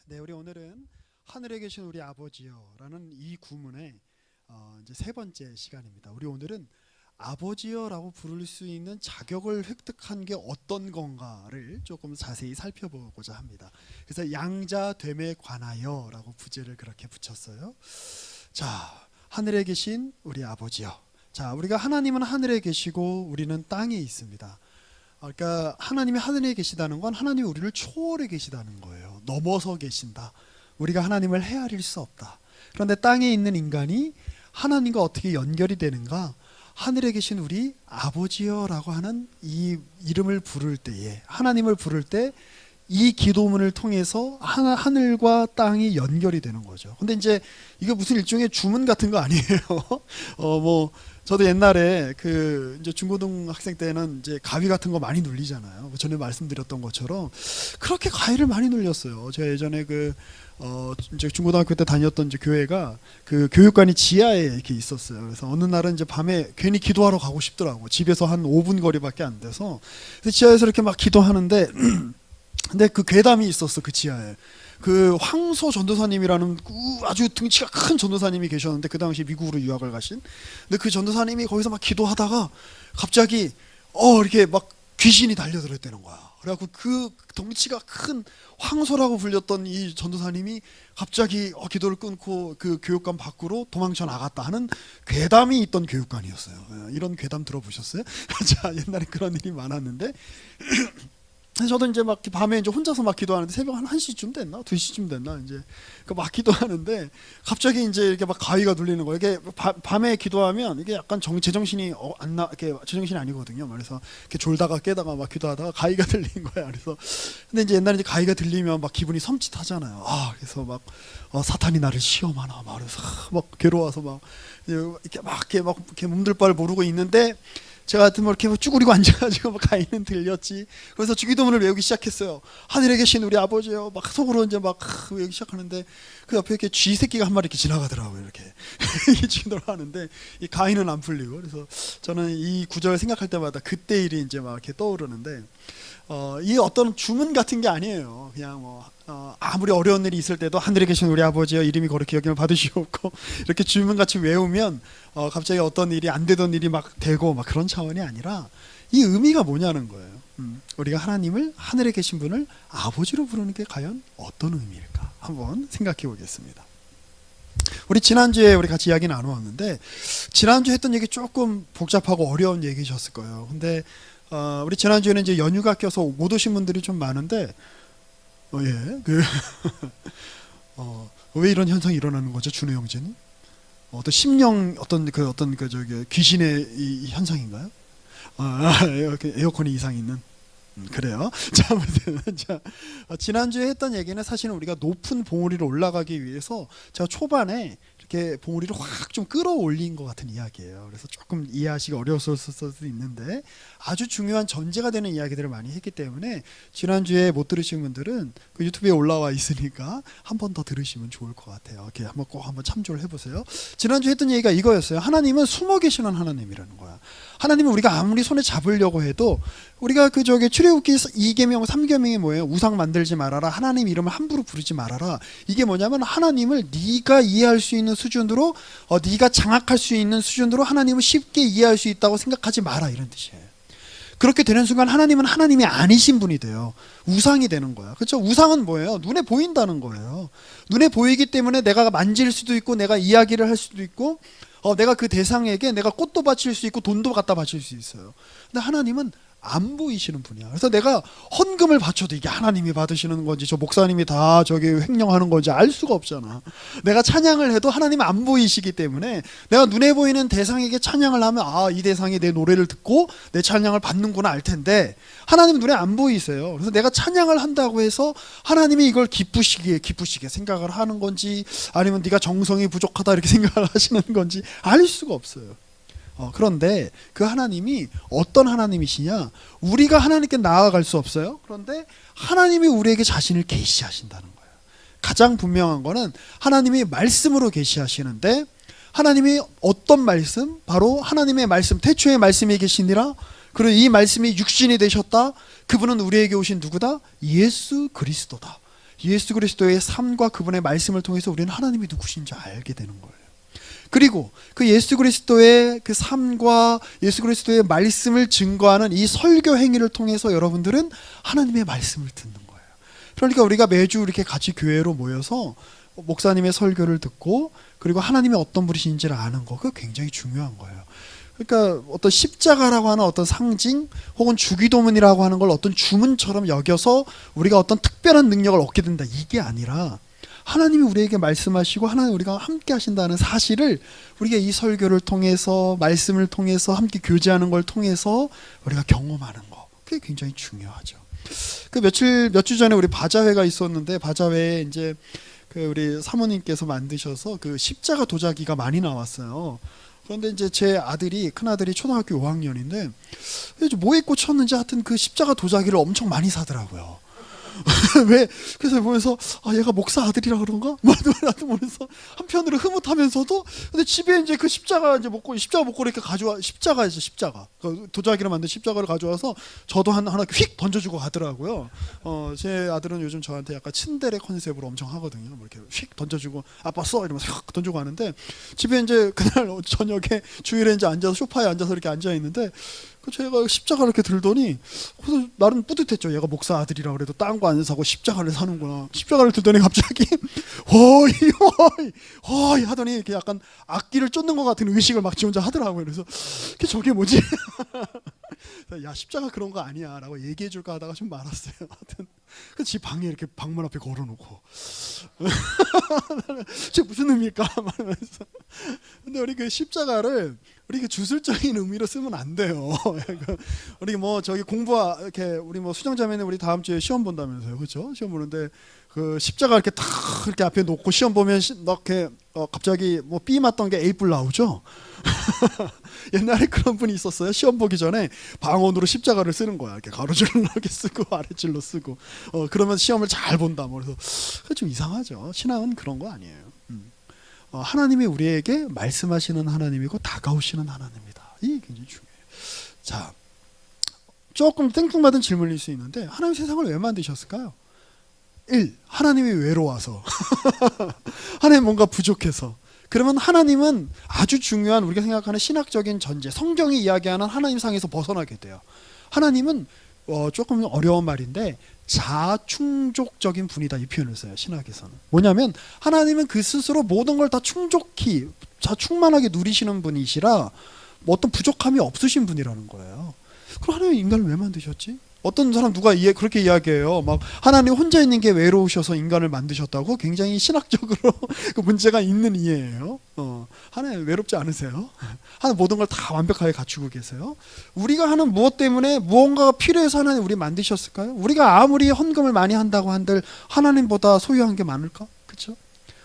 네, 우리 오늘은 하늘에 계신 우리 아버지여라는 이 구문의 이제 세 번째 시간입니다. 우리 오늘은 아버지여라고 부를 수 있는 자격을 획득한 게 어떤 건가를 조금 자세히 살펴보고자 합니다. 그래서 양자됨에 관하여라고 부제를 그렇게 붙였어요. 자, 하늘에 계신 우리 아버지여. 자, 우리가 하나님은 하늘에 계시고 우리는 땅에 있습니다. 그러니까 하나님이 하늘에 계시다는 건 하나님이 우리를 초월해 계시다는 거예요. 넘어서 계신다. 우리가 하나님을 헤아릴 수 없다. 그런데 땅에 있는 인간이 하나님과 어떻게 연결이 되는가? 하늘에 계신 우리 아버지여라고 하는 이 이름을 부를 때에, 하나님을 부를 때 이 기도문을 통해서 하늘과 땅이 연결이 되는 거죠. 근데 이제 이게 무슨 일종의 주문 같은 거 아니에요. 저도 옛날에 그 이제 중고등 학생 때는 이제 가위 같은 거 많이 눌리잖아요. 전에 말씀드렸던 것처럼 그렇게 가위를 많이 눌렸어요. 제가 예전에 이제 중고등학교 때 다녔던 이제 교회가 그 교육관이 지하에 이렇게 있었어요. 그래서 어느 날은 이제 밤에 괜히 기도하러 가고 싶더라고. 집에서 한 5분 거리밖에 안 돼서. 그래서 지하에서 이렇게 막 기도하는데 근데 그 괴담이 있었어. 그 지하에 그 황소 전도사님이라는 아주 등치가 큰 전도사님이 계셨는데, 그 당시 미국으로 유학을 가신. 근데 그 전도사님이 거기서 막 기도하다가 갑자기 이렇게 막 귀신이 달려들었다는 거야. 그래갖고 그 덩치가 큰 황소라고 불렸던 이 전도사님이 갑자기 기도를 끊고 그 교육관 밖으로 도망쳐 나갔다 하는 괴담이 있던 교육관이었어요. 이런 괴담 들어보셨어요? 자, 옛날에 그런 일이 많았는데 저도 이제 막 밤에 이제 혼자서 막 기도하는데 새벽 한 1시쯤 됐나? 2시쯤 됐나? 이제 막 기도하는데 갑자기 이제 이렇게 막 가위가 눌리는 거예요. 이게 밤에 기도하면 이게 약간 제정신이 이렇게 제정신이 아니거든요. 그래서 이렇게 졸다가 깨다가 막 기도하다가 가위가 들린 거야. 그래서 근데 이제 옛날에 이제 가위가 들리면 막 기분이 섬찟하잖아요. 그래서 막 사탄이 나를 시험하나 막 그래서 막 괴로워서 막 이렇게 몸둘 바를 모르고 있는데, 제가 같은 뭐 이렇게 쭈그리고 앉아가지고 막 가위는 들렸지. 그래서 주기도문을 외우기 시작했어요. 하늘에 계신 우리 아버지요. 막 속으로 이제 막 외우기 시작하는데 그 옆에 이렇게 쥐 새끼가 한 마리 이렇게 지나가더라고요. 이렇게 기도를 하는데 이 가위는 안 풀리고. 그래서 저는 이 구절 생각할 때마다 그때 일이 이제 막 이렇게 떠오르는데, 이 어떤 주문 같은 게 아니에요. 그냥 아무리 어려운 일이 있을 때도 하늘에 계신 우리 아버지여 이름이 거룩히 여김을 받으시옵고 이렇게 주문같이 외우면 갑자기 어떤 일이 안 되던 일이 막 되고 막 그런 차원이 아니라 이 의미가 뭐냐는 거예요. 우리가 하나님을, 하늘에 계신 분을 아버지로 부르는 게 과연 어떤 의미일까 한번 생각해 보겠습니다. 우리 지난주에 우리 같이 이야기 나누었는데, 지난주에 했던 얘기 조금 복잡하고 어려운 얘기셨을 거예요. 근데 우리 지난주에는 이제 연휴가 껴서 못 오신 분들이 좀 많은데, 왜 이런 현상이 일어나는 거죠, 준호 형제는? 어떤 심령, 어떤 저기 귀신의 이 현상인가요? 에어컨이 이상 있는. 그래요. 자, 아무튼 지난주에 했던 얘기는 사실은 우리가 높은 봉우리로 올라가기 위해서 제가 초반에 이렇게 봉우리를 확 좀 끌어올린 것 같은 이야기예요. 그래서 조금 이해하시기 어려웠을 수도 있는데 아주 중요한 전제가 되는 이야기들을 많이 했기 때문에 지난주에 못 들으신 분들은 그 유튜브에 올라와 있으니까 한 번 더 들으시면 좋을 것 같아요. 이렇게 꼭 한번 참조를 해보세요. 지난주에 했던 얘기가 이거였어요. 하나님은 숨어 계시는 하나님이라는 거야. 하나님은 우리가 아무리 손에 잡으려고 해도, 우리가 출애굽기 2계명 3계명이 뭐예요? 우상 만들지 말아라, 하나님 이름을 함부로 부르지 말아라. 이게 뭐냐면 하나님을 네가 이해할 수 있는 수준으로, 네가 장악할 수 있는 수준으로 하나님을 쉽게 이해할 수 있다고 생각하지 마라, 이런 뜻이에요. 그렇게 되는 순간 하나님은 하나님이 아니신 분이 돼요. 우상이 되는 거야. 그렇죠? 우상은 뭐예요? 눈에 보인다는 거예요. 눈에 보이기 때문에 내가 만질 수도 있고 내가 이야기를 할 수도 있고 내가 그 대상에게 내가 꽃도 바칠 수 있고 돈도 갖다 바칠 수 있어요. 근데 하나님은 안 보이시는 분이야. 그래서 내가 헌금을 바쳐도 이게 하나님이 받으시는 건지 저 목사님이 다 저기 횡령하는 건지 알 수가 없잖아. 내가 찬양을 해도 하나님은 안 보이시기 때문에 내가 눈에 보이는 대상에게 찬양을 하면 이 대상이 내 노래를 듣고 내 찬양을 받는구나 알 텐데, 하나님은 눈에 안 보이세요. 그래서 내가 찬양을 한다고 해서 하나님이 이걸 기쁘시게 생각을 하는 건지, 아니면 네가 정성이 부족하다 이렇게 생각을 하시는 건지 알 수가 없어요. 그런데 그 하나님이 어떤 하나님이시냐? 우리가 하나님께 나아갈 수 없어요. 그런데 하나님이 우리에게 자신을 계시하신다는 거예요. 가장 분명한 거는 하나님이 말씀으로 계시하시는데, 하나님이 어떤 말씀? 바로 하나님의 말씀, 태초에 말씀이 계시니라. 그리고 이 말씀이 육신이 되셨다. 그분은 우리에게 오신 누구다? 예수 그리스도다. 예수 그리스도의 삶과 그분의 말씀을 통해서 우리는 하나님이 누구신지 알게 되는 거예요. 그리고 그 예수 그리스도의 그 삶과 예수 그리스도의 말씀을 증거하는 이 설교 행위를 통해서 여러분들은 하나님의 말씀을 듣는 거예요. 그러니까 우리가 매주 이렇게 같이 교회로 모여서 목사님의 설교를 듣고 그리고 하나님의 어떤 분이신지를 아는 거, 그거 굉장히 중요한 거예요. 그러니까 어떤 십자가라고 하는 어떤 상징 혹은 주기도문이라고 하는 걸 어떤 주문처럼 여겨서 우리가 어떤 특별한 능력을 얻게 된다, 이게 아니라 하나님이 우리에게 말씀하시고 하나님 우리가 함께 하신다는 사실을 우리가 이 설교를 통해서 말씀을 통해서 함께 교제하는 걸 통해서 우리가 경험하는 거, 그게 굉장히 중요하죠. 그 몇 주 전에 우리 바자회가 있었는데 바자회에 이제 그 우리 사모님께서 만드셔서 그 십자가 도자기가 많이 나왔어요. 그런데 이제 제 아들이, 큰 아들이 초등학교 5학년인데 뭐에 꽂혔는지 하여튼 그 십자가 도자기를 엄청 많이 사더라고요. 왜? 그래서 보면서 얘가 목사 아들이라 그런가? 나도 모르면서 한편으로 흐뭇하면서도, 근데 집에 이제 그 십자가 이제 십자가 목걸이 이렇게 가져와, 십자가죠, 십자가. 그 도자기로 만든 십자가를 가져와서 저도 하나 휙 던져주고 가더라고요. 제 아들은 요즘 저한테 약간 친데레 컨셉으로 엄청 하거든요. 뭐 이렇게 휙 던져주고 아빠 써 이러면서 휙 던지고 가는데, 집에 이제 그날 저녁에 주일에 이제 앉아서 소파에 앉아서 이렇게 앉아 있는데 제가 십자가를 이렇게 들더니, 그래서 나름 뿌듯했죠. 얘가 목사 아들이라 그래도 딴 거 안 사고 십자가를 사는구나. 십자가를 들더니 갑자기 허이 하더니 이렇게 약간 악기를 쫓는 것 같은 의식을 막 지 혼자 하더라고요. 그래서 저게 뭐지? 야, 십자가 그런 거 아니야 라고 얘기해 줄까 하다가 좀 말았어요. 하여튼 집 방에 이렇게 방문 앞에 걸어놓고 저 무슨 의미일까 말하면서. 근데 우리 그 십자가를 우리 그 주술적인 의미로 쓰면 안 돼요. 우리 뭐 저기 이렇게 우리 뭐 수정자매는 우리 다음 주에 시험 본다면서요, 그렇죠? 시험 보는데 그 십자가 이렇게 탁 이렇게 앞에 놓고 시험 보면 이렇게 갑자기 뭐 B 맞던 게 A 뿔 나오죠. 옛날에 그런 분이 있었어요. 시험 보기 전에 방언으로 십자가를 쓰는 거야. 이렇게 가로줄로 이렇게 쓰고 아래줄로 쓰고. 그러면 시험을 잘 본다. 뭐 그래서 좀 이상하죠. 신앙은 그런 거 아니에요. 하나님이 우리에게 말씀하시는 하나님이고 다가오시는 하나님이다. 이게 굉장히 중요해요. 자, 조금 땡뚱맞은 질문일 수 있는데 하나님 세상을 왜 만드셨을까요? 1. 하나님이 외로워서 하나님 뭔가 부족해서. 그러면 하나님은 아주 중요한 우리가 생각하는 신학적인 전제, 성경이 이야기하는 하나님상에서 벗어나게 돼요. 하나님은 조금 어려운 말인데 자충족적인 분이다, 이 표현을 써요, 신학에서는. 뭐냐면 하나님은 그 스스로 모든 걸 다 충족히 자충만하게 누리시는 분이시라 뭐 어떤 부족함이 없으신 분이라는 거예요. 그럼 하나님 인간을 왜 만드셨지? 어떤 사람 누가 그렇게 이야기해요. 막 하나님 혼자 있는 게 외로우셔서 인간을 만드셨다고. 굉장히 신학적으로 그 문제가 있는 이해예요. 하나님 외롭지 않으세요? 하나님 모든 걸 다 완벽하게 갖추고 계세요. 우리가 하는 무엇 때문에 무언가가 필요해서 하나님 우리 만드셨을까요? 우리가 아무리 헌금을 많이 한다고 한들 하나님보다 소유한 게 많을까? 그렇죠?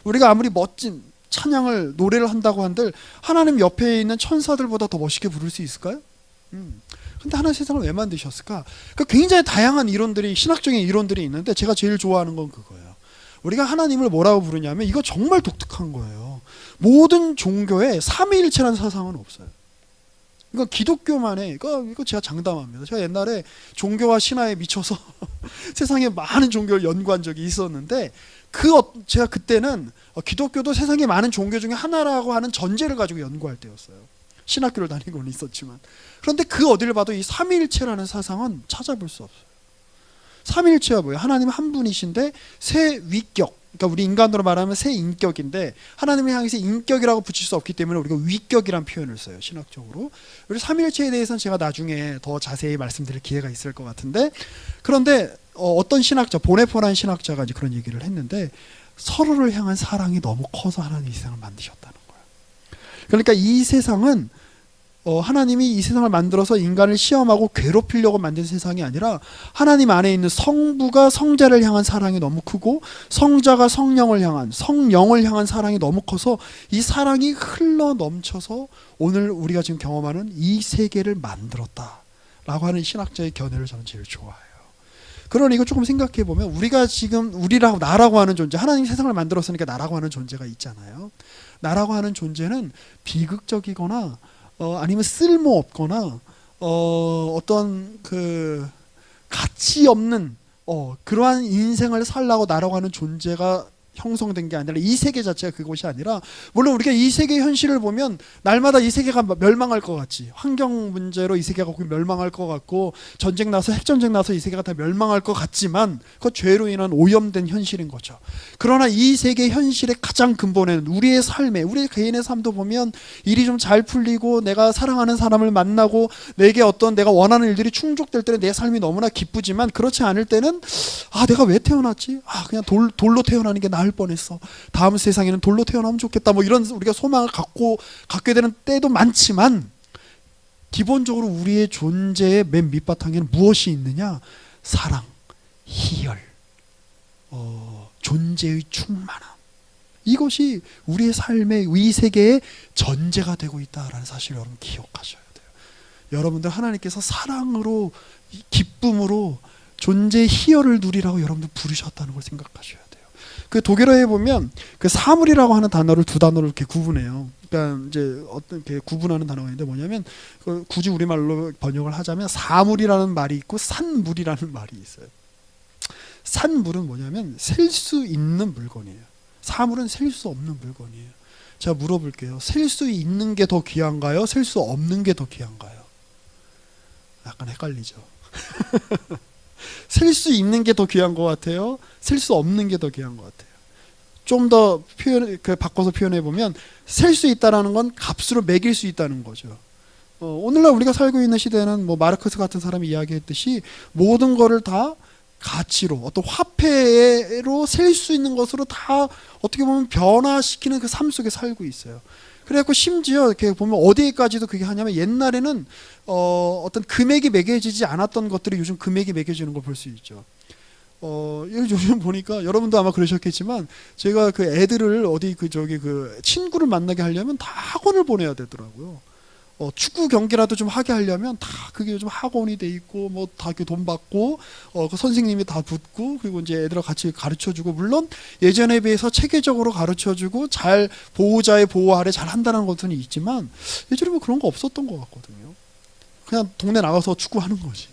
우리가 아무리 멋진 찬양을 노래를 한다고 한들 하나님 옆에 있는 천사들보다 더 멋있게 부를 수 있을까요? 근데 하나님 세상을 왜 만드셨을까? 그러니까 굉장히 다양한 이론들이, 신학적인 이론들이 있는데 제가 제일 좋아하는 건 그거예요. 우리가 하나님을 뭐라고 부르냐면 이거 정말 독특한 거예요. 모든 종교에 삼위일체라는 사상은 없어요. 이거 기독교만의, 이거 제가 장담합니다. 제가 옛날에 종교와 신화에 미쳐서 세상에 많은 종교를 연구한 적이 있었는데 제가 그때는 기독교도 세상에 많은 종교 중에 하나라고 하는 전제를 가지고 연구할 때였어요. 신학교를 다니고는 있었지만. 그런데 그 어디를 봐도 이 삼위일체라는 사상은 찾아볼 수 없어요. 삼위일체가 뭐예요? 하나님 한 분이신데 세 위격, 그러니까 우리 인간으로 말하면 세 인격인데 하나님을 향해서 인격이라고 붙일 수 없기 때문에 우리가 위격이란 표현을 써요, 신학적으로. 우리 삼위일체에 대해서는 제가 나중에 더 자세히 말씀드릴 기회가 있을 것 같은데, 그런데 어떤 신학자, 보네포라는 신학자가 이제 그런 얘기를 했는데 서로를 향한 사랑이 너무 커서 하나님이 이 세상을 만드셨다는 거예요. 그러니까 이 세상은 하나님이 이 세상을 만들어서 인간을 시험하고 괴롭히려고 만든 세상이 아니라 하나님 안에 있는 성부가 성자를 향한 사랑이 너무 크고 성자가 성령을 향한 사랑이 너무 커서 이 사랑이 흘러 넘쳐서 오늘 우리가 지금 경험하는 이 세계를 만들었다라고 하는 신학자의 견해를 저는 제일 좋아해요. 그러니 이거 조금 생각해 보면 우리가 지금 나라고 하는 존재, 하나님 세상을 만들었으니까 나라고 하는 존재가 있잖아요. 나라고 하는 존재는 비극적이거나 아니면 쓸모없거나 어떤 그 가치 없는 그러한 인생을 살라고 날아가는 존재가 형성된 게 아니라 이 세계 자체가 그것이 아니라, 물론 우리가 이 세계의 현실을 보면 날마다 이 세계가 멸망할 것 같지, 환경 문제로 이 세계가 멸망할 것 같고 전쟁 나서 핵전쟁 나서 이 세계가 다 멸망할 것 같지만 그건 죄로 인한 오염된 현실인 거죠. 그러나 이 세계 현실의 가장 근본에는 우리의 삶에, 우리 개인의 삶도 보면 일이 좀 잘 풀리고 내가 사랑하는 사람을 만나고 내게 어떤 내가 원하는 일들이 충족될 때는 내 삶이 너무나 기쁘지만, 그렇지 않을 때는 내가 왜 태어났지? 그냥 돌로 태어나는 게 나을 뻔했어. 다음 세상에는 돌로 태어나면 좋겠다. 뭐 이런 우리가 소망을 갖게 되는 때도 많지만, 기본적으로 우리의 존재의 맨 밑바탕에는 무엇이 있느냐? 사랑, 희열, 존재의 충만함. 이것이 우리의 삶의 이 세계의 전제가 되고 있다라는 사실을 여러분 기억하셔야 돼요. 여러분들 하나님께서 사랑으로, 기쁨으로 존재의 희열을 누리라고 여러분들 부르셨다는 걸 생각하셔야 돼요. 그 독일어에 보면 그 사물이라고 하는 단어를 두 단어로 이렇게 구분해요. 그러니까 이제 어떤 게 구분하는 단어가 있는데 뭐냐면, 굳이 우리말로 번역을 하자면 사물이라는 말이 있고 산물이라는 말이 있어요. 산물은 뭐냐면 셀 수 있는 물건이에요. 사물은 셀 수 없는 물건이에요. 제가 물어볼게요. 셀 수 있는 게 더 귀한가요? 셀 수 없는 게 더 귀한가요? 약간 헷갈리죠. 셀 수 있는 게 더 귀한 것 같아요? 셀 수 없는 게 더 귀한 것 같아요? 좀 더 바꿔서 표현해 보면, 셀 수 있다라는 건 값으로 매길 수 있다는 거죠. 오늘날 우리가 살고 있는 시대는 뭐 마르크스 같은 사람이 이야기했듯이 모든 거를 다 가치로, 어떤 화폐로 셀 수 있는 것으로 다 어떻게 보면 변화시키는 그 삶 속에 살고 있어요. 그래갖고 심지어 이렇게 보면 어디까지도 그게 하냐면, 옛날에는 어떤 금액이 매겨지지 않았던 것들이 요즘 금액이 매겨지는 걸 볼 수 있죠. 요즘 보니까 여러분도 아마 그러셨겠지만, 제가 그 애들을 어디 그 친구를 만나게 하려면 다 학원을 보내야 되더라고요. 축구 경기라도 좀 하게 하려면 다 그게 요즘 학원이 돼 있고 뭐 다 돈 받고 그 선생님이 다 붙고, 그리고 이제 애들하고 같이 가르쳐주고, 물론 예전에 비해서 체계적으로 가르쳐주고 잘 보호자의 보호 아래 잘 한다는 것은 있지만, 예전에 뭐 그런 거 없었던 것 같거든요. 그냥 동네 나가서 축구하는 거지.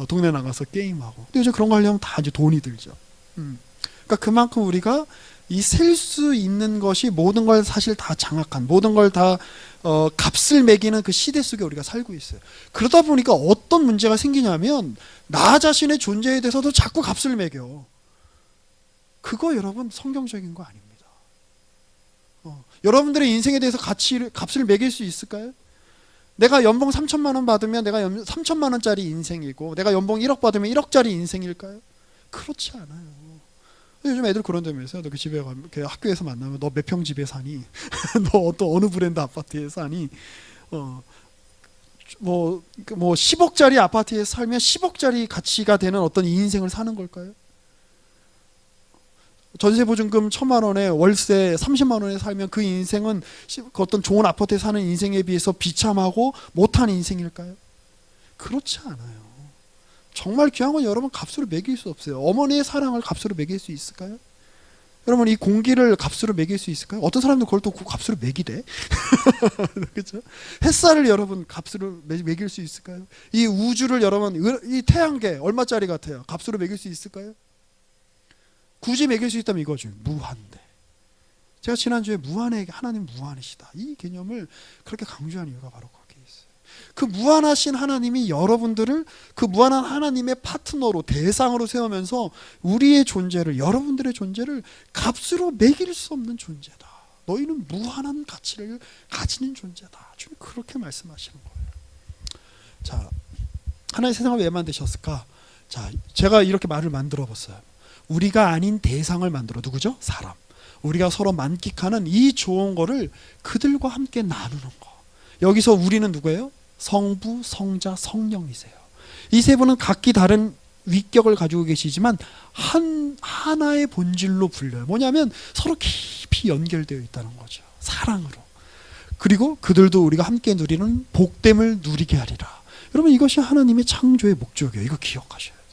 동네 나가서 게임하고. 근데 요즘 그런 거 하려면 다 이제 돈이 들죠. 그러니까 그만큼 우리가 이 셀 수 있는 것이 모든 걸 사실 다 장악한, 모든 걸 다 값을 매기는 그 시대 속에 우리가 살고 있어요. 그러다 보니까 어떤 문제가 생기냐면, 나 자신의 존재에 대해서도 자꾸 값을 매겨. 그거 여러분 성경적인 거 아닙니다. 여러분들의 인생에 대해서 값을 매길 수 있을까요? 내가 연봉 3천만 원 받으면 내가 3천만 원짜리 인생이고, 내가 연봉 1억 받으면 1억짜리 인생일까요? 그렇지 않아요. 요즘 애들 그런다면서요. 너 그 집에 가면, 그 학교에서 만나면 너 몇 평 집에 사니? 너 어느 브랜드 아파트에 사니? 뭐 10억짜리 아파트에 살면 10억짜리 가치가 되는 어떤 인생을 사는 걸까요? 전세보증금 1,000만 원에 월세 30만 원에 살면 그 인생은 그 어떤 좋은 아파트에 사는 인생에 비해서 비참하고 못한 인생일까요? 그렇지 않아요. 정말 귀한 건 여러분 값으로 매길 수 없어요. 어머니의 사랑을 값으로 매길 수 있을까요? 여러분 이 공기를 값으로 매길 수 있을까요? 어떤 사람들 그걸 또 값으로 매기대. 그렇죠? 햇살을 여러분 값으로 매길 수 있을까요? 이 우주를 여러분, 이 태양계 얼마짜리 같아요? 값으로 매길 수 있을까요? 굳이 매길 수 있다면 이거죠. 무한대. 제가 지난주에 하나님 무한이시다, 이 개념을 그렇게 강조한 이유가 바로 거기에 있어요. 그 무한하신 하나님이 여러분들을 그 무한한 하나님의 파트너로, 대상으로 세우면서 우리의 존재를, 여러분들의 존재를 값으로 매길 수 없는 존재다. 너희는 무한한 가치를 가지는 존재다. 주님 그렇게 말씀하시는 거예요. 자, 하나님 세상을 왜 만드셨을까? 자, 제가 이렇게 말을 만들어 봤어요. 우리가 아닌 대상을 만들어, 누구죠? 사람. 우리가 서로 만끽하는 이 좋은 거를 그들과 함께 나누는 거. 여기서 우리는 누구예요? 성부, 성자, 성령이세요. 이 세 분은 각기 다른 위격을 가지고 계시지만 하나의 본질로 불려요. 뭐냐면 서로 깊이 연결되어 있다는 거죠. 사랑으로. 그리고 그들도 우리가 함께 누리는 복됨을 누리게 하리라. 여러분 이것이 하나님의 창조의 목적이에요. 이거 기억하셔야 돼요.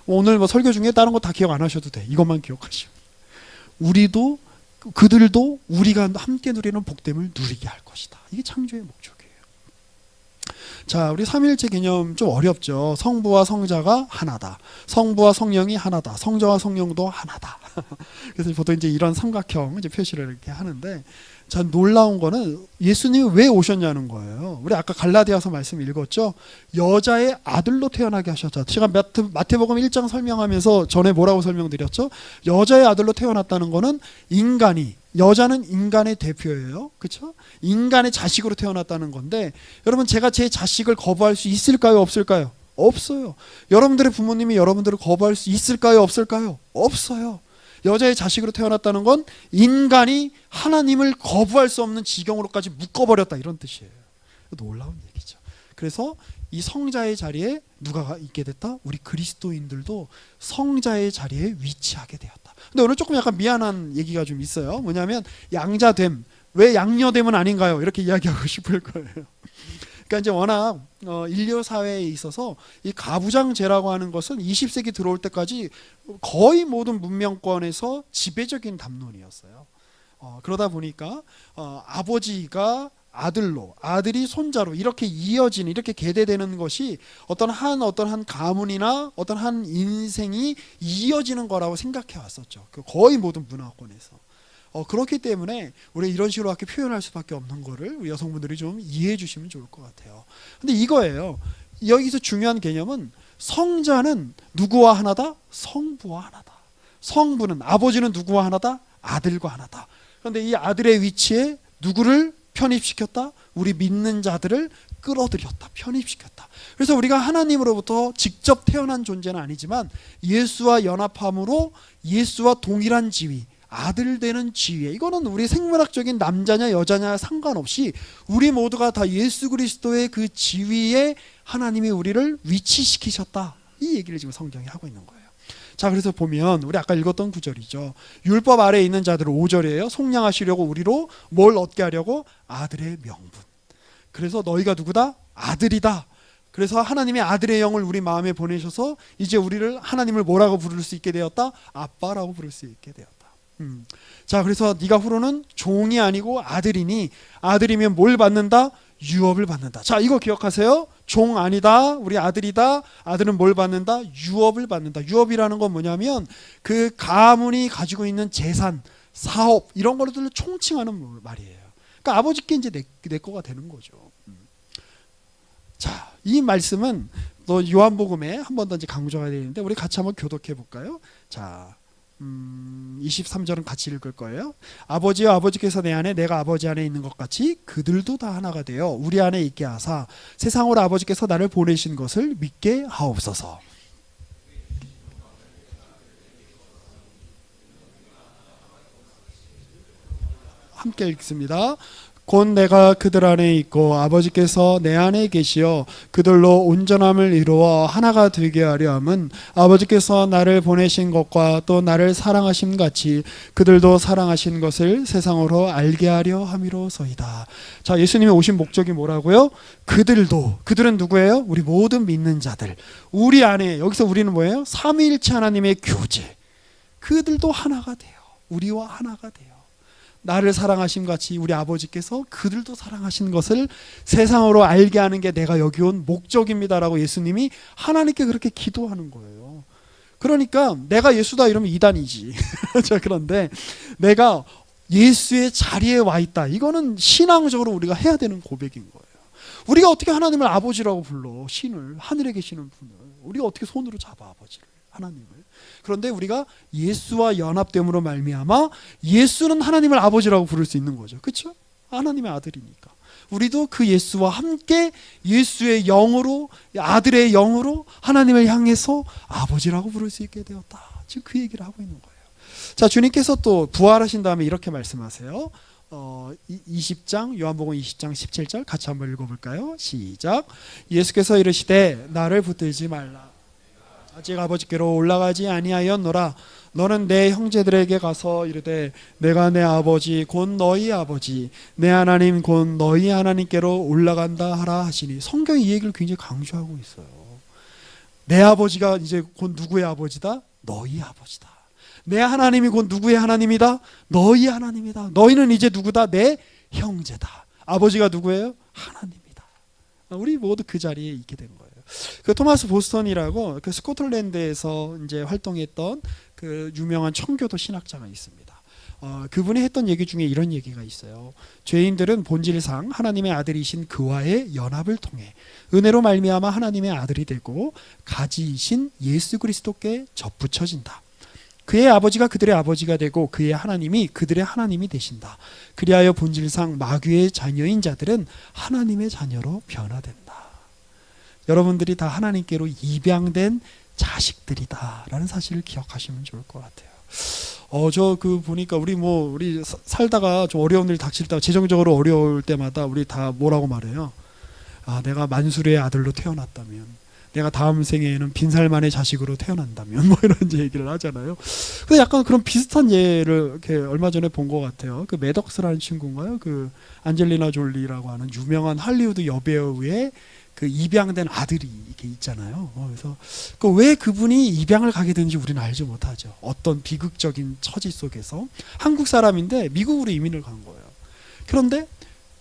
오늘 뭐 설교 중에 다른 거 다 기억 안 하셔도 돼. 이것만 기억하시면. 우리도 그들도 우리가 함께 누리는 복됨을 누리게 할 것이다. 이게 창조의 목적이에요. 자, 우리 삼위일체 개념 좀 어렵죠. 성부와 성자가 하나다. 성부와 성령이 하나다. 성자와 성령도 하나다. 그래서 보통 이제 이런 삼각형 이제 표시를 이렇게 하는데, 전 놀라운 거는 예수님이 왜 오셨냐는 거예요. 우리 아까 갈라디아서 말씀 읽었죠. 여자의 아들로 태어나게 하셨죠. 제가 마태복음 1장 설명하면서 전에 뭐라고 설명드렸죠. 여자의 아들로 태어났다는 거는 인간이, 여자는 인간의 대표예요. 그렇죠? 인간의 자식으로 태어났다는 건데, 여러분 제가 제 자식을 거부할 수 있을까요? 없을까요? 없어요. 여러분들의 부모님이 여러분들을 거부할 수 있을까요? 없을까요? 없어요. 여자의 자식으로 태어났다는 건 인간이 하나님을 거부할 수 없는 지경으로까지 묶어버렸다, 이런 뜻이에요. 놀라운 얘기죠. 그래서 이 성자의 자리에 누가 있게 됐다? 우리 그리스도인들도 성자의 자리에 위치하게 되었다. 근데 오늘 조금 약간 미안한 얘기가 좀 있어요. 뭐냐면 양자됨, 왜 양녀됨은 아닌가요? 이렇게 이야기하고 싶을 거예요. 그러니까 이제 워낙 인류 사회에 있어서 이 가부장제라고 하는 것은 20세기 들어올 때까지 거의 모든 문명권에서 지배적인 담론이었어요. 그러다 보니까 아버지가 아들로, 아들이 손자로 이렇게 이어지는, 이렇게 계대되는 것이 어떤 한 가문이나 어떤 한 인생이 이어지는 거라고 생각해 왔었죠. 거의 모든 문화권에서. 그렇기 때문에 우리 이런 식으로 이렇게 표현할 수밖에 없는 거를 우리 여성분들이 좀 이해해 주시면 좋을 것 같아요. 근데 이거예요. 여기서 중요한 개념은 성자는 누구와 하나다? 성부와 하나다. 성부는, 아버지는 누구와 하나다? 아들과 하나다. 그런데 이 아들의 위치에 누구를 편입시켰다? 우리 믿는 자들을 끌어들였다, 편입시켰다. 그래서 우리가 하나님으로부터 직접 태어난 존재는 아니지만 예수와 연합함으로 예수와 동일한 지위, 아들 되는 지위에, 이거는 우리 생물학적인 남자냐 여자냐 상관없이 우리 모두가 다 예수 그리스도의 그 지위에 하나님이 우리를 위치시키셨다, 이 얘기를 지금 성경이 하고 있는 거예요. 자, 그래서 보면 우리 아까 읽었던 구절이죠. 율법 아래에 있는 자들을 5절이에요. 속량하시려고 우리로 뭘 얻게 하려고? 아들의 명분. 그래서 너희가 누구다? 아들이다. 그래서 하나님의 아들의 영을 우리 마음에 보내셔서 이제 우리를, 하나님을 뭐라고 부를 수 있게 되었다? 아빠라고 부를 수 있게 되었다. 자, 그래서 네가 후로는 종이 아니고 아들이니, 아들이면 뭘 받는다? 유업을 받는다. 자, 이거 기억하세요. 종 아니다, 우리 아들이다. 아들은 뭘 받는다? 유업을 받는다. 유업이라는 건 뭐냐면 그 가문이 가지고 있는 재산, 사업, 이런 것들을 총칭하는 말이에요. 그러니까 아버지께 이제 내 거가 되는 거죠. 자, 이 말씀은 또 요한복음에 한 번 더 이제 강조가 되는데 우리 같이 한번 교독해 볼까요? 자, 23절은 같이 읽을 거예요. 아버지여, 아버지께서 내 안에 내가 아버지 안에 있는 것 같이 그들도 다 하나가 되어 우리 안에 있게 하사 세상으로 아버지께서 나를 보내신 것을 믿게 하옵소서. 함께 읽습니다. 곧 내가 그들 안에 있고 아버지께서 내 안에 계시어 그들로 온전함을 이루어 하나가 되게 하려 함은 아버지께서 나를 보내신 것과 또 나를 사랑하심 같이 그들도 사랑하신 것을 세상으로 알게 하려 함이로소이다. 자, 예수님이 오신 목적이 뭐라고요? 그들도, 그들은 누구예요? 우리 모든 믿는 자들. 우리 안에, 여기서 우리는 뭐예요? 삼위일체 하나님의 교제. 그들도 하나가 돼요. 우리와 하나가 돼요. 나를 사랑하심 같이 우리 아버지께서 그들도 사랑하신 것을 세상으로 알게 하는 게 내가 여기 온 목적입니다라고 예수님이 하나님께 그렇게 기도하는 거예요. 그러니까 내가 예수다 이러면 이단이지. 자, 그런데 내가 예수의 자리에 와 있다, 이거는 신앙적으로 우리가 해야 되는 고백인 거예요. 우리가 어떻게 하나님을 아버지라고 불러? 신을, 하늘에 계시는 분을 우리가 어떻게 손으로 잡아, 아버지를, 하나님을. 그런데 우리가 예수와 연합됨으로 말미암아 예수는 하나님을 아버지라고 부를 수 있는 거죠. 그렇죠? 하나님의 아들이니까. 우리도 그 예수와 함께 예수의 영으로, 아들의 영으로 하나님을 향해서 아버지라고 부를 수 있게 되었다. 지금 그 얘기를 하고 있는 거예요. 자, 주님께서 또 부활하신 다음에 이렇게 말씀하세요. 20장, 요한복음 20장 17절 같이 한번 읽어볼까요? 시작. 예수께서 이르시되 나를 붙들지 말라. 아직 아버지께로 올라가지 아니하였노라. 너는 내 형제들에게 가서 이르되 내가 내 아버지 곧 너희 아버지 내 하나님 곧 너희 하나님께로 올라간다 하라 하시니. 성경이 이 얘기를 굉장히 강조하고 있어요. 내 아버지가 이제 곧 누구의 아버지다? 너희 아버지다. 내 하나님이 곧 누구의 하나님이다? 너희 하나님이다. 너희는 이제 누구다? 내 형제다. 아버지가 누구예요? 하나님이다. 우리 모두 그 자리에 있게 된 거예요. 그 토마스 보스턴이라고 그 스코틀랜드에서 이제 활동했던 그 유명한 청교도 신학자가 있습니다. 그분이 했던 얘기 중에 이런 얘기가 있어요. 죄인들은 본질상 하나님의 아들이신 그와의 연합을 통해 은혜로 말미암아 하나님의 아들이 되고 가지이신 예수 그리스도께 접붙여진다. 그의 아버지가 그들의 아버지가 되고 그의 하나님이 그들의 하나님이 되신다. 그리하여 본질상 마귀의 자녀인 자들은 하나님의 자녀로 변화된다. 여러분들이 다 하나님께로 입양된 자식들이다라는 사실을 기억하시면 좋을 것 같아요. 저 그 보니까 우리 살다가 좀 어려운 일 닥칠 때 재정적으로 어려울 때마다 우리 다 뭐라고 말해요? 내가 만수르의 아들로 태어났다면, 내가 다음 생에는 빈살만의 자식으로 태어난다면, 뭐 이런 얘기를 하잖아요. 근데 약간 그런 비슷한 예를 이렇게 얼마 전에 본 것 같아요. 그 매덕스라는 친구인가요? 그 안젤리나 졸리라고 하는 유명한 할리우드 여배우의 그 입양된 아들이 이렇게 있잖아요. 그래서 왜 그분이 입양을 가게 되는지 우리는 알지 못하죠. 어떤 비극적인 처지 속에서 한국 사람인데 미국으로 이민을 간 거예요. 그런데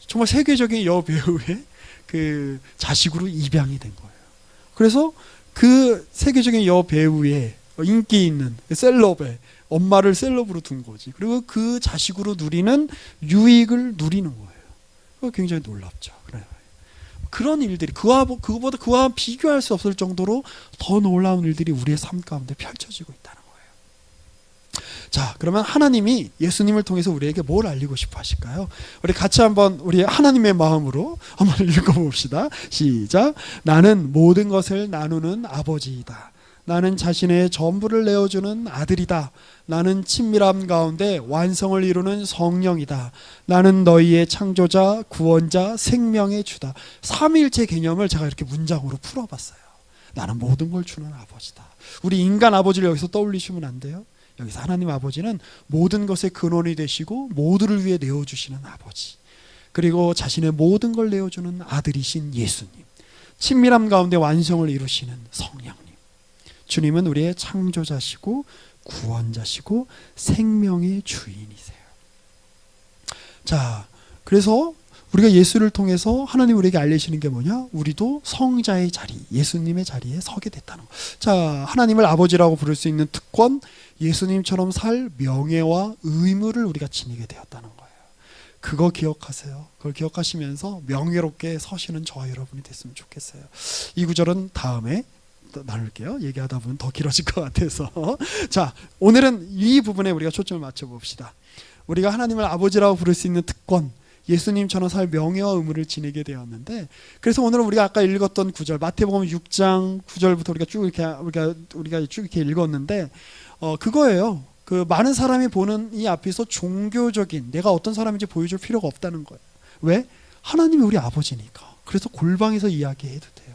정말 세계적인 여배우의 그 자식으로 입양이 된 거예요. 그래서 그 세계적인 여배우의 인기 있는 셀럽의 엄마를 셀럽으로 둔 거지. 그리고 그 자식으로 누리는 유익을 누리는 거예요. 굉장히 놀랍죠. 그래요. 그런 일들이 그와 비교할 수 없을 정도로 더 놀라운 일들이 우리의 삶 가운데 펼쳐지고 있다는 거예요. 자, 그러면 하나님이 예수님을 통해서 우리에게 뭘 알리고 싶어 하실까요? 우리 같이 한번 우리 하나님의 마음으로 한번 읽어봅시다. 시작. 나는 모든 것을 나누는 아버지이다. 나는 자신의 전부를 내어주는 아들이다. 나는 친밀함 가운데 완성을 이루는 성령이다. 나는 너희의 창조자, 구원자, 생명의 주다. 삼위일체 개념을 제가 이렇게 문장으로 풀어봤어요. 나는 모든 걸 주는 아버지다. 우리 인간 아버지를 여기서 떠올리시면 안 돼요. 여기서 하나님 아버지는 모든 것의 근원이 되시고 모두를 위해 내어주시는 아버지, 그리고 자신의 모든 걸 내어주는 아들이신 예수님, 친밀함 가운데 완성을 이루시는 성령님. 주님은 우리의 창조자시고 구원자시고 생명의 주인이세요. 자, 그래서 우리가 예수를 통해서 하나님 우리에게 알리시는 게 뭐냐? 우리도 성자의 자리, 예수님의 자리에 서게 됐다는 거. 자, 하나님을 아버지라고 부를 수 있는 특권, 예수님처럼 살 명예와 의무를 우리가 지니게 되었다는 거예요. 그거 기억하세요. 그걸 기억하시면서 명예롭게 서시는 저와 여러분이 됐으면 좋겠어요. 이 구절은 다음에 나눌게요. 얘기하다 보면 더 길어질 것 같아서. 자, 오늘은 이 부분에 우리가 초점을 맞춰봅시다. 우리가 하나님을 아버지라고 부를 수 있는 특권, 예수님처럼 살 명예와 의무를 지니게 되었는데, 그래서 오늘은 우리가 아까 읽었던 구절, 마태복음 6장 9절부터 우리가 쭉 이렇게 읽었는데, 그거예요. 그 많은 사람이 보는 이 앞에서 종교적인 내가 어떤 사람인지 보여줄 필요가 없다는 거예요. 왜? 하나님이 우리 아버지니까. 그래서 골방에서 이야기해도 돼요.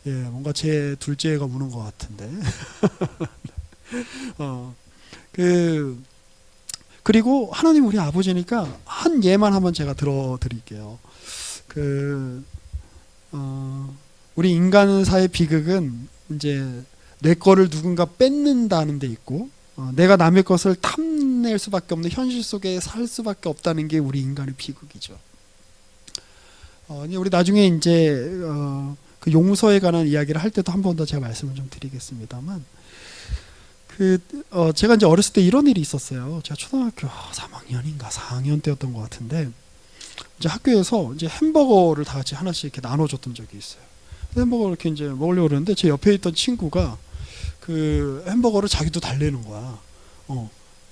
예, 뭔가 제 둘째가 우는 것 같은데. 그리고 하나님 우리 아버지니까 한 예만 한번 제가 들어드릴게요. 우리 인간사의 비극은 이제 내 거를 누군가 뺏는다는 데 있고, 내가 남의 것을 탐낼 수밖에 없는 현실 속에 살 수밖에 없다는 게 우리 인간의 비극이죠. 우리 나중에 이제 그 용서에 관한 이야기를 할 때도 한 번 더 제가 말씀을 좀 드리겠습니다만, 제가 이제 어렸을 때 이런 일이 있었어요. 제가 초등학교 3학년인가 4학년 때였던 것 같은데, 이제 학교에서 이제 햄버거를 다 같이 하나씩 이렇게 나눠줬던 적이 있어요. 햄버거를 이렇게 이제 먹으려고 그러는데 제 옆에 있던 친구가 그 햄버거를 자기도 달래는 거야.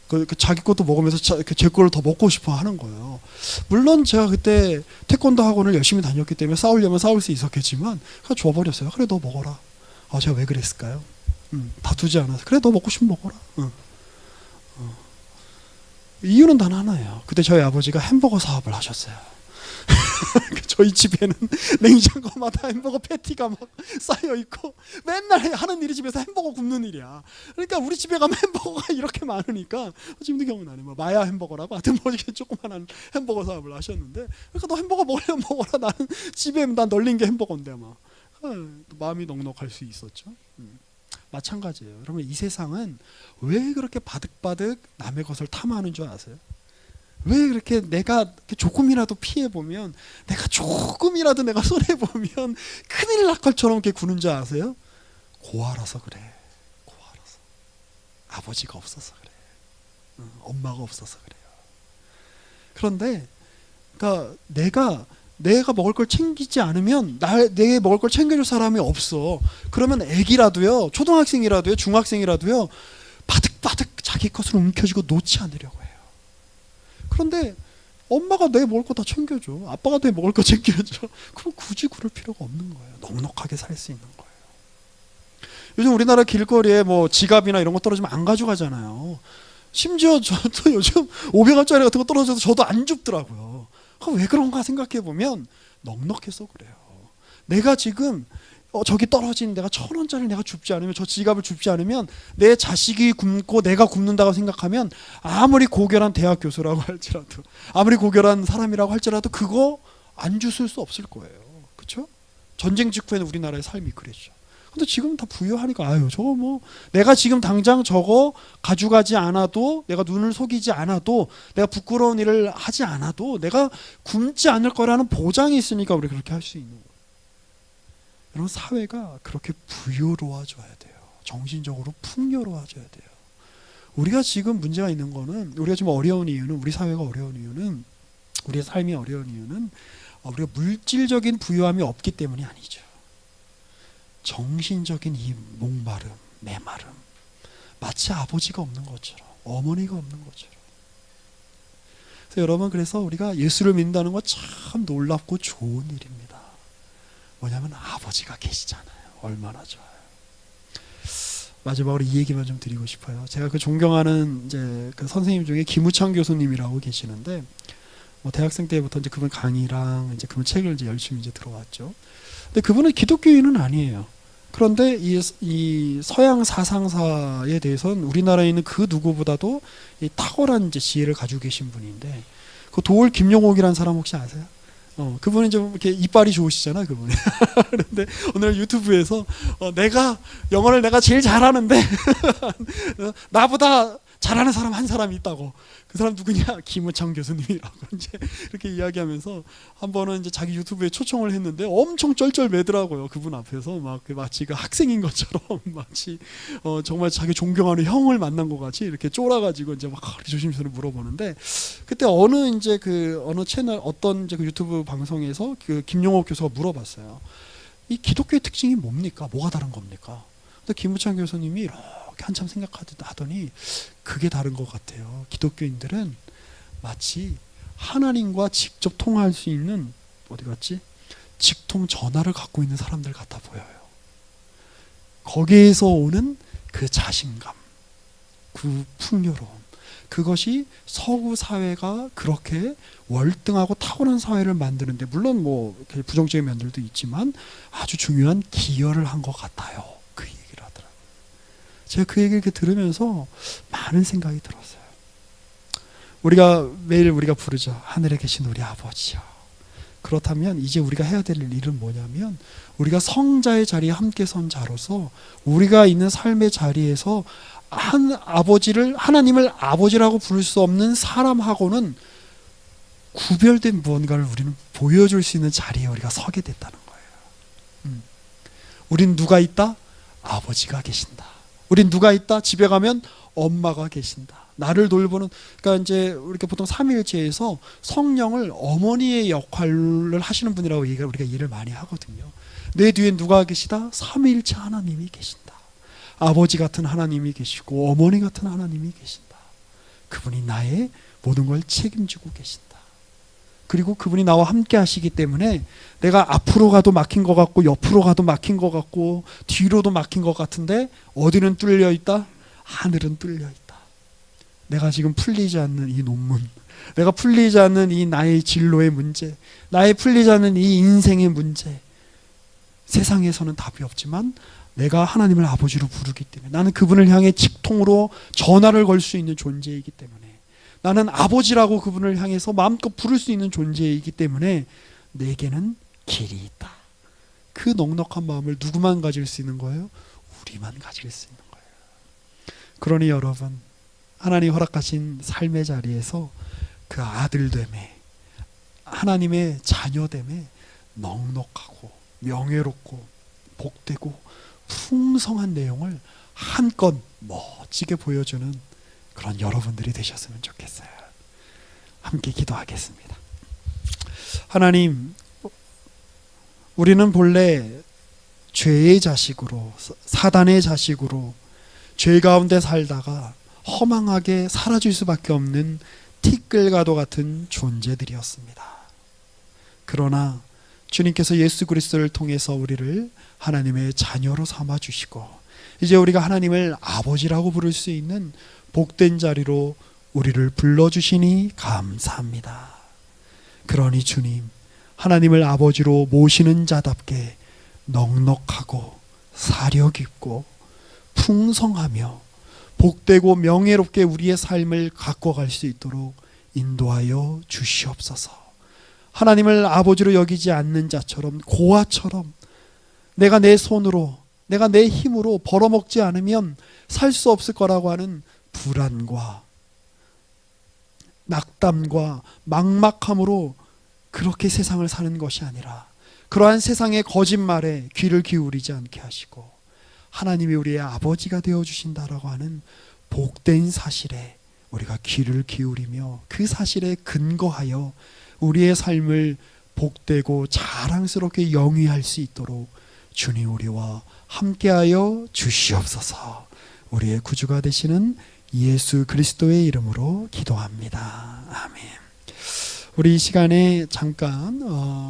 그 자기 것도 먹으면서 제 거를 더 먹고 싶어 하는 거예요. 물론 제가 그때 태권도 학원을 열심히 다녔기 때문에 싸우려면 싸울 수 있었겠지만 그냥 줘버렸어요. 그래, 너 먹어라. 제가 왜 그랬을까요? 다투지 않아서. 그래, 너 먹고 싶으면 먹어라. 이유는 단 하나예요. 그때 저희 아버지가 햄버거 사업을 하셨어요. 저희 집에는 냉장고마다 햄버거 패티가 막 쌓여 있고 맨날 하는 일이 집에서 햄버거 굽는 일이야. 그러니까 우리 집에 가면 햄버거가 이렇게 많으니까, 지금도 기억나네. 마야 햄버거라고 하여튼 뭐 이렇게 조그만한 햄버거 사업을 하셨는데, 그러니까 너 햄버거 먹으려면 먹어라. 나는 집에 난 널린 게 햄버거인데 막 마음이 넉넉할 수 있었죠. 마찬가지예요. 여러분, 이 세상은 왜 그렇게 바득바득 남의 것을 탐하는 줄 아세요? 왜 그렇게 내가 조금이라도 피해 보면, 내가 조금이라도 내가 손해 보면 큰일 날 것처럼 이렇게 구는 줄 아세요? 고아라서 그래. 고아라서. 아버지가 없어서 그래. 엄마가 없어서 그래요. 그런데 그러니까 내가 먹을 걸 챙기지 않으면 내 먹을 걸 챙겨줄 사람이 없어. 그러면 애기라도요, 초등학생이라도요, 중학생이라도요, 바득바득 자기 것을 움켜쥐고 놓지 않으려고 해요. 그런데 엄마가 내 먹을 거 다 챙겨줘, 아빠가 내 먹을 거 챙겨줘. 그럼 굳이 그럴 필요가 없는 거예요. 넉넉하게 살 수 있는 거예요. 요즘 우리나라 길거리에 뭐 지갑이나 이런 거 떨어지면 안 가져가잖아요. 심지어 저도 요즘 500원짜리 같은 거 떨어져도 저도 안 줍더라고요. 왜 그런가 생각해 보면 넉넉해서 그래요. 내가 지금 저기 떨어진 내가 1,000원짜리 내가 줍지 않으면, 저 지갑을 줍지 않으면 내 자식이 굶고 내가 굶는다고 생각하면, 아무리 고결한 대학 교수라고 할지라도, 아무리 고결한 사람이라고 할지라도 그거 안 주실 수 없을 거예요. 그렇죠? 전쟁 직후에는 우리나라의 삶이 그랬죠. 근데 지금 다 부유하니까 아유 저거 뭐 내가 지금 당장 저거 가져가지 않아도, 내가 눈을 속이지 않아도, 내가 부끄러운 일을 하지 않아도 내가 굶지 않을 거라는 보장이 있으니까 우리가 그렇게 할 수 있는 거예요. 여러분, 사회가 그렇게 부유로워져야 돼요. 정신적으로 풍요로워져야 돼요. 우리가 지금 문제가 있는 거는, 우리가 지금 어려운 이유는, 우리 사회가 어려운 이유는, 우리의 삶이 어려운 이유는 우리가 물질적인 부유함이 없기 때문이 아니죠. 정신적인 이 목마름, 메마름, 마치 아버지가 없는 것처럼, 어머니가 없는 것처럼. 그래서 여러분, 그래서 우리가 예수를 믿는다는 건 참 놀랍고 좋은 일입니다. 뭐냐면 아버지가 계시잖아요. 얼마나 좋아요. 마지막으로 이 얘기만 좀 드리고 싶어요. 제가 그 존경하는 이제 그 선생님 중에 김우창 교수님이라고 계시는데, 뭐 대학생 때부터 이제 그분 강의랑 이제 그분 책을 이제 열심히 이제 들어왔죠. 근데 그분은 기독교인은 아니에요. 그런데 이 서양 사상사에 대해서는 우리나라에 있는 그 누구보다도 이 탁월한 이제 지혜를 가지고 계신 분인데, 그 도올 김용옥이라는 사람 혹시 아세요? 그분이 좀 이렇게 이빨이 좋으시잖아요, 그분이. 그런데 오늘 유튜브에서 내가 영어를 내가 제일 잘하는데 나보다 잘하는 사람 한 사람이 있다고. 그 사람 누구냐? 김우창 교수님이라고 이제 이렇게 이야기하면서 한 번은 이제 자기 유튜브에 초청을 했는데 엄청 쩔쩔매더라고요. 그분 앞에서 막 마치 그 학생인 것처럼 마치 정말 자기 존경하는 형을 만난 것 같이 이렇게 쫄아가지고 이제 막 조심스레 물어보는데, 그때 어느 이제 그 어느 채널 어떤 이제 그 유튜브 방송에서 그 김용옥 교수가 물어봤어요. 이 기독교의 특징이 뭡니까? 뭐가 다른 겁니까? 근데 김우창 교수님이 이렇게 한참 생각하더니 그게 다른 것 같아요. 기독교인들은 마치 하나님과 직접 통화할 수 있는, 어디 갔지? 직통 전화를 갖고 있는 사람들 같아 보여요. 거기에서 오는 그 자신감, 그 풍요로움, 그것이 서구 사회가 그렇게 월등하고 탁월한 사회를 만드는데, 물론 뭐 부정적인 면들도 있지만 아주 중요한 기여를 한 것 같아요. 그 얘기를 하더라고요. 제가 그 얘기를 들으면서 많은 생각이 들었어요. 우리가 매일 우리가 부르죠. 하늘에 계신 우리 아버지요. 그렇다면 이제 우리가 해야 될 일은 뭐냐면, 우리가 성자의 자리에 함께 선 자로서 우리가 있는 삶의 자리에서 하나님을 아버지라고 부를 수 없는 사람하고는 구별된 무언가를 우리는 보여줄 수 있는 자리에 우리가 서게 됐다는 거예요. 우린 누가 있다? 아버지가 계신다. 우린 누가 있다? 집에 가면 엄마가 계신다. 나를 돌보는, 그러니까 이제 우리가 보통 삼위일체에서 성령을 어머니의 역할을 하시는 분이라고 우리가 일을 많이 하거든요. 내 뒤에 누가 계시다? 삼위일체 하나님이 계신다. 아버지 같은 하나님이 계시고 어머니 같은 하나님이 계신다. 그분이 나의 모든 걸 책임지고 계신다. 그리고 그분이 나와 함께 하시기 때문에 내가 앞으로 가도 막힌 것 같고 옆으로 가도 막힌 것 같고 뒤로도 막힌 것 같은데 어디는 뚫려 있다? 하늘은 뚫려 있다. 내가 지금 풀리지 않는 이 논문, 내가 풀리지 않는 이 나의 진로의 문제, 나의 풀리지 않는 이 인생의 문제, 세상에서는 답이 없지만 내가 하나님을 아버지로 부르기 때문에, 나는 그분을 향해 직통으로 전화를 걸 수 있는 존재이기 때문에, 나는 아버지라고 그분을 향해서 마음껏 부를 수 있는 존재이기 때문에 내게는 길이 있다. 그 넉넉한 마음을 누구만 가질 수 있는 거예요? 우리만 가질 수 있는 거예요. 그러니 여러분, 하나님 허락하신 삶의 자리에서 그 아들됨에, 하나님의 자녀됨에 넉넉하고 명예롭고 복되고 풍성한 내용을 한껏 멋지게 보여주는 그런 여러분들이 되셨으면 좋겠어요. 함께 기도하겠습니다. 하나님, 우리는 본래 죄의 자식으로, 사단의 자식으로 죄 가운데 살다가 허망하게 사라질 수밖에 없는 티끌과도 같은 존재들이었습니다. 그러나 주님께서 예수 그리스도를 통해서 우리를 하나님의 자녀로 삼아주시고 이제 우리가 하나님을 아버지라고 부를 수 있는 복된 자리로 우리를 불러주시니 감사합니다. 그러니 주님, 하나님을 아버지로 모시는 자답게 넉넉하고 사려 깊고 풍성하며 복되고 명예롭게 우리의 삶을 갖고 갈 수 있도록 인도하여 주시옵소서. 하나님을 아버지로 여기지 않는 자처럼, 고아처럼 내가 내 손으로, 내가 내 힘으로 벌어먹지 않으면 살 수 없을 거라고 하는 불안과 낙담과 막막함으로 그렇게 세상을 사는 것이 아니라 그러한 세상의 거짓말에 귀를 기울이지 않게 하시고 하나님이 우리의 아버지가 되어주신다라고 하는 복된 사실에 우리가 귀를 기울이며 그 사실에 근거하여 우리의 삶을 복되고 자랑스럽게 영위할 수 있도록 주님 우리와 함께하여 주시옵소서. 우리의 구주가 되시는 예수 그리스도의 이름으로 기도합니다. 아멘. 우리 이 시간에 잠깐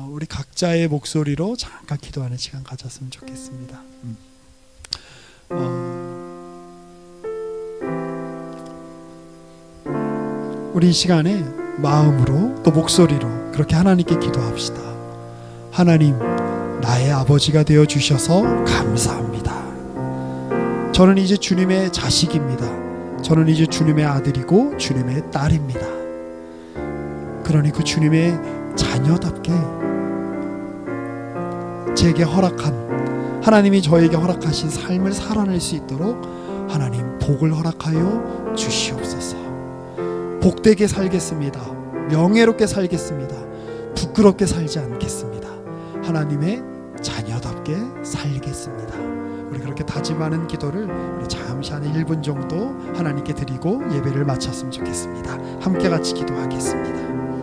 우리 각자의 목소리로 잠깐 기도하는 시간 가졌으면 좋겠습니다. 우리 이 시간에 마음으로 또 목소리로 그렇게 하나님께 기도합시다. 하나님, 나의 아버지가 되어 주셔서 감사합니다. 저는 이제 주님의 자식입니다. 저는 이제 주님의 아들이고 주님의 딸입니다. 그러니 그 주님의 자녀답게 제게 허락한, 하나님이 저에게 허락하신 삶을 살아낼 수 있도록 하나님 복을 허락하여 주시옵소서. 복되게 살겠습니다. 명예롭게 살겠습니다. 부끄럽게 살지 않겠습니다. 하나님의 자녀답게 살겠습니다. 우리 그렇게 다짐하는 기도를 우리 잠시 한 1분 정도 하나님께 드리고 예배를 마쳤으면 좋겠습니다. 함께 같이 기도하겠습니다.